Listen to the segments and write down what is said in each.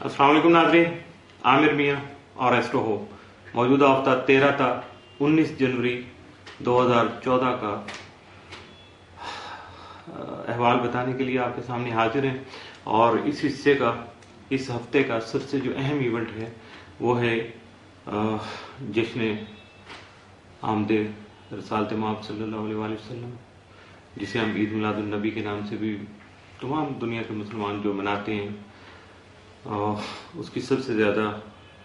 अस्सलाम वालेकुम नाज़रीन, आमिर मियाँ और एस्ट्रो हो मौजूदा हफ्ता 13 था 19 जनवरी 2014 का अहवाल बताने के लिए आपके सामने हाजिर हैं। और इस हफ्ते का सबसे जो अहम इवेंट है वो है जश्न आमदे रसालत माब सल्लल्लाहु अलैहि वसल्लम, जिसे हम ईद मिलादुन नबी के नाम से भी तमाम दुनिया के मुसलमान जो मनाते हैं। उसकी सबसे ज़्यादा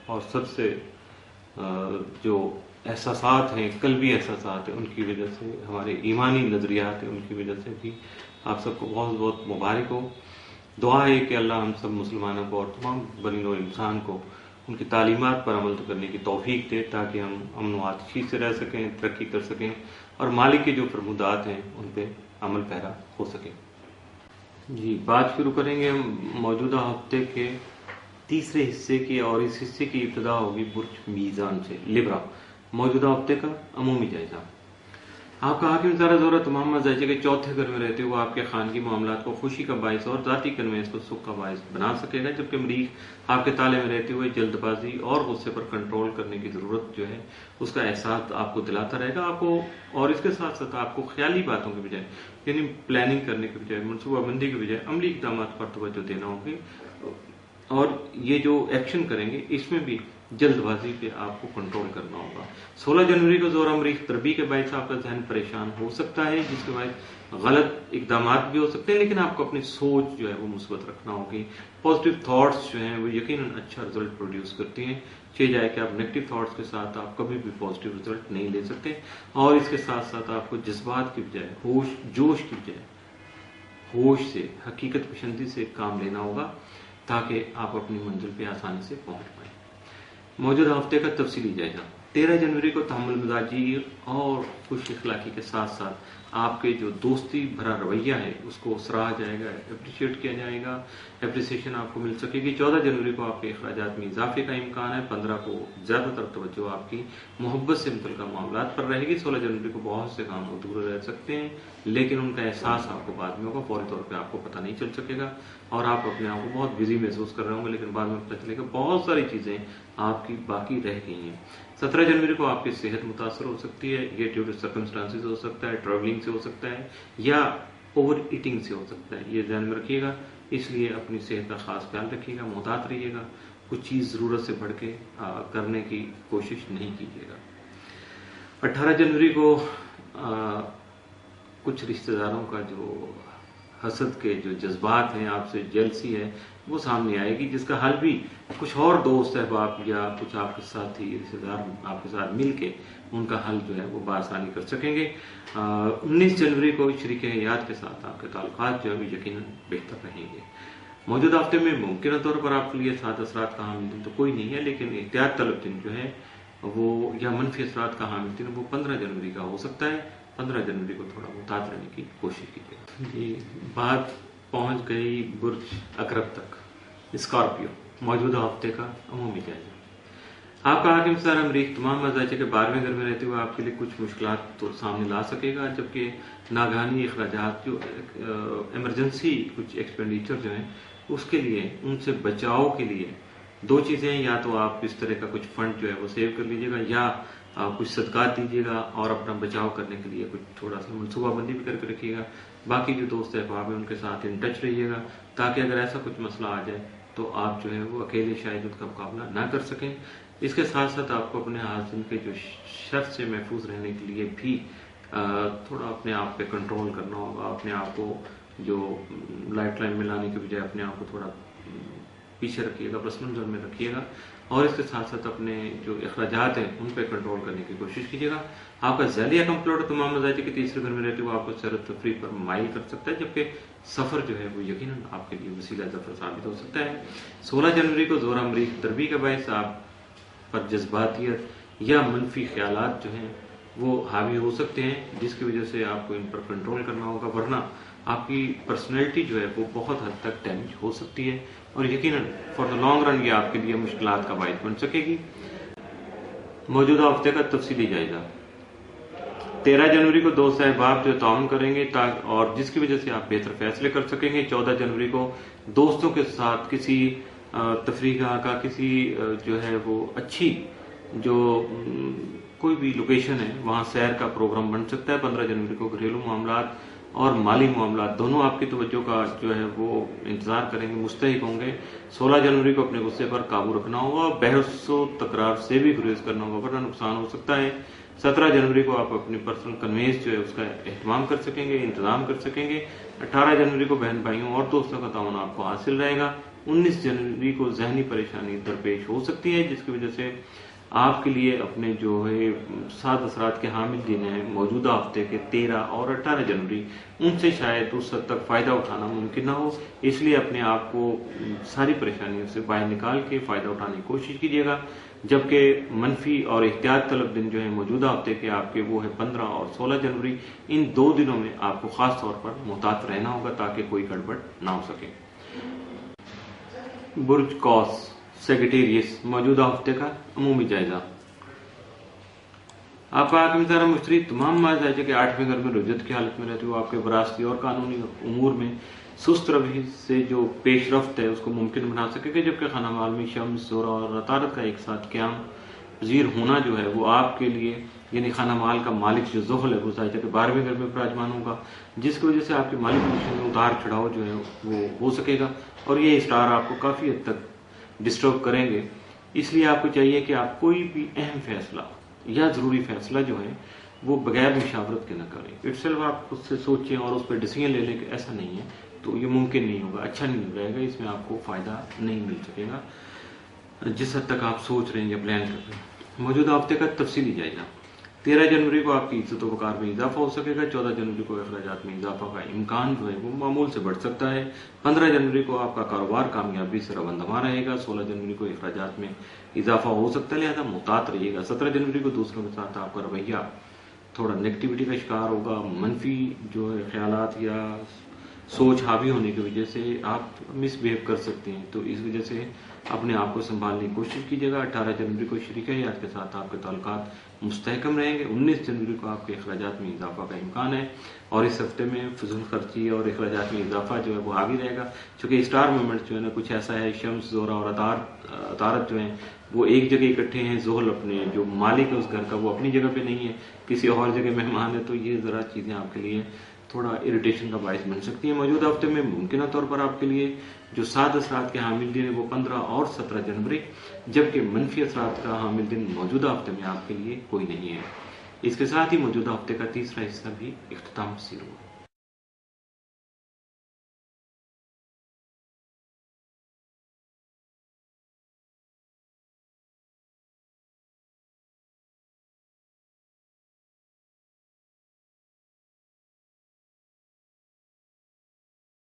और सबसे जो एहसासात हैं, कल्बी एहसासात हैं, उनकी वजह से हमारे ईमानी नज़रियात हैं, उनकी वजह से भी आप सबको बहुत बहुत मुबारक हो। दुआ है कि अल्लाह हम सब मुसलमानों को और तमाम बनी नौ इंसान को उनकी तालीमात पर अमल करने की तौफीक दे, ताकि हम अमन व आतिशी से रह सकें, तरक्की कर सकें और मालिक के जो फरमुदात हैं उन पर अमल पैरा हो सकें। जी, बात शुरू करेंगे हम मौजूदा हफ्ते के तीसरे हिस्से की, और इस हिस्से की इब्तिदा होगी बुर्ज मीज़ान से। लिब्रा मौजूदा हफ्ते का अमूमी जायजा। आपका हाकिम सारा ज़ोरा तमाम मज़ाइजे के चौथे घर में रहते हुए आपके खानगी मामलात को खुशी का बायस और ज़ाती कन्वेंस को सुख का बायस बना सकेगा, जबकि मरीख आपके ताले में रहते हुए जल्दबाजी और गुस्से पर कंट्रोल करने की ज़रूरत जो है उसका एहसास आपको दिलाता रहेगा आपको। और इसके साथ साथ आपको ख्याली बातों के बजाय, यानी प्लानिंग करने के बजाय, मनसूबाबंदी के बजाय अमली इक़दाम पर तवज्जो देना होगी। और ये जो एक्शन करेंगे इसमें भी जल्दबाजी पे आपको कंट्रोल करना होगा। 16 जनवरी को ज़ोर अमरीख तरबी के बायस आपका जहन परेशान हो सकता है, जिसके बाद गलत इकदाम भी हो सकते हैं, लेकिन आपको अपनी सोच जो है वो मुस्बत रखना होगी। पॉजिटिव थॉट्स जो हैं वो यकीनन अच्छा रिजल्ट प्रोड्यूस करती हैं। चाहे जाए कि आप नेगेटिव थॉट्स के साथ आप कभी भी पॉजिटिव रिजल्ट नहीं ले सकते। और इसके साथ साथ आपको जज्बात की बजाय जोश की बजाय होश से, हकीकत पसंदी से काम लेना होगा, ताकि आप अपनी मंजिल पे आसानी से पहुंच पाएं। मौजूदा हफ्ते का तफसीली जायजा। 13 जनवरी को तहम्मुल मिजाजी और खुश इखलाकी के साथ साथ आपके जो दोस्ती भरा रवैया है उसको सराहा जाएगा, अप्रिशिएट किया जाएगा, एप्रिसिएशन आपको मिल सकेगी। 14 जनवरी को आपके अखराजात में इजाफे का इम्कान है। 15 को ज़्यादातर तवज्जो आपकी मोहब्बत से मुतल्लिक़ मामलात पर रहेगी। 16 जनवरी को बहुत से काम अधूरे रह सकते हैं, लेकिन उनका एहसास आपको बाद में होगा, फौरी तौर पर आपको पता नहीं चल सकेगा और आप अपने आप को बहुत बिजी महसूस कर रहे होंगे, लेकिन बाद में पता चलेगा बहुत सारी चीज़ें आपकी बाकी रह गई हैं। 17 जनवरी को आपकी सेहत मुतासर हो सकती है। ये ड्यू टू सर्कमस्टांसेस हो सकता है, ट्रैवलिंग से हो सकता है या ओवर ईटिंग से हो सकता है, ये ध्यान में रखिएगा। इसलिए अपनी सेहत का खास ख्याल रखिएगा, मोहतात रहिएगा, कुछ चीज़ ज़रूरत से बढ़ के करने की कोशिश नहीं कीजिएगा। 18 जनवरी को कुछ रिश्तेदारों का जो हसद के जो जज्बात हैं, आपसे जेलसी है, वो सामने आएगी, जिसका हल भी कुछ और दोस्त अहबाब या कुछ आपके साथी रिश्तेदार आपके साथ मिलके उनका हल जो है वो बआसानी कर सकेंगे। 19 जनवरी को शरीक हयात के साथ आपके ताल्लुकात जो है यकीनन बेहतर रहेंगे। मौजूदा हफ्ते में मुमकिन तौर पर आपके लिए साथ असरात का हामिल दिन तो कोई नहीं है, लेकिन एहतियात तलब दिन जो है वो या मनफी असरात का हामिल दिन वो 15 जनवरी का हो सकता है। 15 जनवरी को थोड़ा मुहतात रहने की कोशिश कीजिएगा। जी, बात पहुंच गई बुर्ज अकरब तक। स्कॉर्पियो मौजूदा हफ्ते का अमूमी जायजा। आपका हाकिम सर अमरीक तमाम मजाइजे के 12वें घर में रहते हुए आपके लिए कुछ मुश्किलात तो सामने ला सकेगा, जबकि नागानी अखराजात जो इमरजेंसी कुछ एक्सपेंडिचर जो हैं उसके लिए, उनसे बचाव के लिए दो चीज़ें हैं। या तो आप इस तरह का कुछ फंड जो है वो सेव कर लीजिएगा, या आप कुछ सदकात दीजिएगा और अपना बचाव करने के लिए कुछ थोड़ा सा मनसूबाबंदी भी करके रखिएगा। बाकी जो दोस्त अहबाब हैं उनके साथ इन टच रहिएगा, ताकि अगर ऐसा कुछ मसला आ जाए तो आप जो है वो अकेले शायद उसका मुकाबला ना कर सकें। इसके साथ साथ आपको अपने हासिल के जो शर से महफूज रहने के लिए भी थोड़ा अपने आप पे कंट्रोल करना होगा। अपने आप को जो लाइफ लाइन में लाने के बजाय अपने आप को थोड़ा पीछे रखिएगा, पर्सनल जोन में रखिएगा। और इसके साथ साथ अपने जो अखराजात हैं उन पर कंट्रोल करने की कोशिश कीजिएगा। आपका ज़ैलिया कंप्लोड तमाम मज़ाइजे के तीसरे घर में रहते हुए आपको सैर तफरीह पर माइल कर सकता है, जबकि सफ़र जो है वो यकीनन आपके लिए वसीला ज़फ़र साबित हो सकता है। 16 जनवरी को ज़ोर अमरीक तरबी का बायस आप पर जज्बातियत या मनफी ख्यालात जो हैं वो हावी हो सकते हैं, जिसकी वजह से आपको इन पर कंट्रोल करना होगा, वरना आपकी पर्सनैलिटी जो है वो बहुत हद तक डैमेज हो सकती है और यकीनन फॉर द लॉन्ग रन ये आपके लिए मुश्किलात का बायस बन सकेगी। मौजूदा हफ्ते का तफसीली जायजा। 13 जनवरी को दोस्त अहबाब जो ताउन करेंगे और जिसकी वजह से आप बेहतर फैसले कर सकेंगे। 14 जनवरी को दोस्तों के साथ किसी تفریح کا کسی جو ہے وہ اچھی جو کوئی بھی لوکیشن ہے وہاں سیر کا پروگرام بن سکتا ہے 15 جنوری کو۔ گھریلو معاملات اور مالی معاملات دونوں آپ کی توجہ کا جو ہے وہ انتظار کریں گے، مستحق ہوں گے۔ 16 جنوری کو اپنے غصے پر قابو رکھنا ہوگا، بحث و تکرار سے بھی گریز کرنا ہوگا ورنہ نقصان ہو سکتا ہے۔ 17 جنوری کو آپ اپنی پرسنل کنوینس جو ہے اس کا اہتمام کر سکیں گے، انتظام کر سکیں گے۔ 18 جنوری کو بہن بھائیوں اور دوستوں کا تعاون آپ کو حاصل رہے گا۔ 19 جنوری کو ذہنی پریشانی درپیش ہو سکتی ہے جس کی وجہ سے آپ کے لیے اپنے جو ہے 7 اثرات کے حامل دن ہیں موجودہ ہفتے کے 13 اور 18 جنوری، ان سے شاید اس حد تک فائدہ اٹھانا ممکن نہ ہو، اس لیے اپنے آپ کو ساری پریشانیوں سے باہر نکال کے فائدہ اٹھانے کی کوشش کیجیے گا۔ جبکہ منفی اور احتیاط طلب دن جو ہے موجودہ ہفتے کے آپ کے وہ ہے 15 اور 16 جنوری۔ ان 2 دنوں میں آپ کو خاص طور پر محتاط رہنا ہوگا تاکہ کوئی گڑبڑ نہ ہو سکے۔ برج قوس سیگیٹیریس موجودہ ہفتے کا عمومی جائزہ۔ آپ کا حاکم ستارہ مشتری تمام ماضی کے 8ویں گھر میں رجت کی حالت میں رہتے ہوئے آپ کے وراثتی اور قانونی امور میں سست روی سے جو پیش رفت ہے اس کو ممکن بنا سکے گا، جبکہ خانہ مال میں شمس، زہرہ اور عطارد کا ایک ساتھ قیام پذیر ہونا جو ہے وہ آپ کے لیے، یعنی خانہ مال کا مالک جو زحل ہے وہ ذائقہ کے 12ویں گھر میں براجمان ہوگا، جس کی وجہ سے آپ کی مالی پوزیشن میں اتار چڑھاؤ جو ہے وہ ہو سکے گا اور یہ اسٹار آپ کو کافی حد تک ڈسٹرب کریں گے۔ اس لیے آپ کو چاہیے کہ آپ کوئی بھی اہم فیصلہ یا ضروری فیصلہ جو ہے وہ بغیر مشاورت کے نہ کریں۔ اٹ سیلف آپ خود سے سوچیں اور اس پہ ڈیسیژن لے لیں کہ ایسا نہیں ہے تو یہ ممکن نہیں ہوگا، اچھا نہیں رہے گا، اس میں آپ کو فائدہ نہیں مل سکے گا جس حد تک آپ سوچ رہے ہیں یا پلان کر رہے ہیں۔ موجودہ ہفتے کا تفصیلی جائزہ۔ 13 جنوری کو آپ کی عزت و وقار میں اضافہ ہو سکے گا۔ 14 جنوری کو اخراجات میں اضافہ کا امکان جو ہے وہ معمول سے بڑھ سکتا ہے۔ 15 جنوری کو آپ کا کاروبار کامیابی سے رونما رہے گا۔ 16 جنوری کو اخراجات میں اضافہ ہو سکتا ہے، لہذا محتاط رہیے گا۔ 17 جنوری کو دوسروں کے ساتھ آپ کا رویہ تھوڑا نیگیٹیوٹی کا شکار ہوگا، منفی جو ہے خیالات یا سوچ حاوی ہونے کی وجہ سے آپ مس بہیو کر سکتے ہیں، تو اس وجہ سے اپنے آپ کو سنبھالنے کی کوشش کیجیے گا۔ 18 جنوری کو شریک حیات کے ساتھ آپ کے تعلقات مستحکم رہیں گے۔ 19 جنوری کو آپ کے اخراجات میں اضافہ کا امکان ہے اور اس ہفتے میں فضول خرچی اور اخراجات میں اضافہ جو ہے وہ حاوی رہے گا، چونکہ اسٹار مومنٹ جو ہے نا کچھ ایسا ہے، شمس، زہرہ اور عطارد جو ہیں وہ ایک جگہ اکٹھے ہیں۔ زحل اپنے جو مالک ہے اس گھر کا وہ اپنی جگہ پہ نہیں ہے، کسی اور جگہ مہمان ہے، تو یہ ذرا چیزیں آپ کے لیے تھوڑا اریٹیشن کا باعث بن سکتی ہیں۔ موجودہ ہفتے میں ممکنہ طور پر آپ کے لیے جو 7 اثرات کے حامل دن ہے وہ 15 اور 17 جنوری، جبکہ منفی اثرات کا حامل دن موجودہ ہفتے میں آپ کے لیے کوئی نہیں ہے۔ اس کے ساتھ ہی موجودہ ہفتے کا تیسرا حصہ بھی اختتام پذیر ہوا۔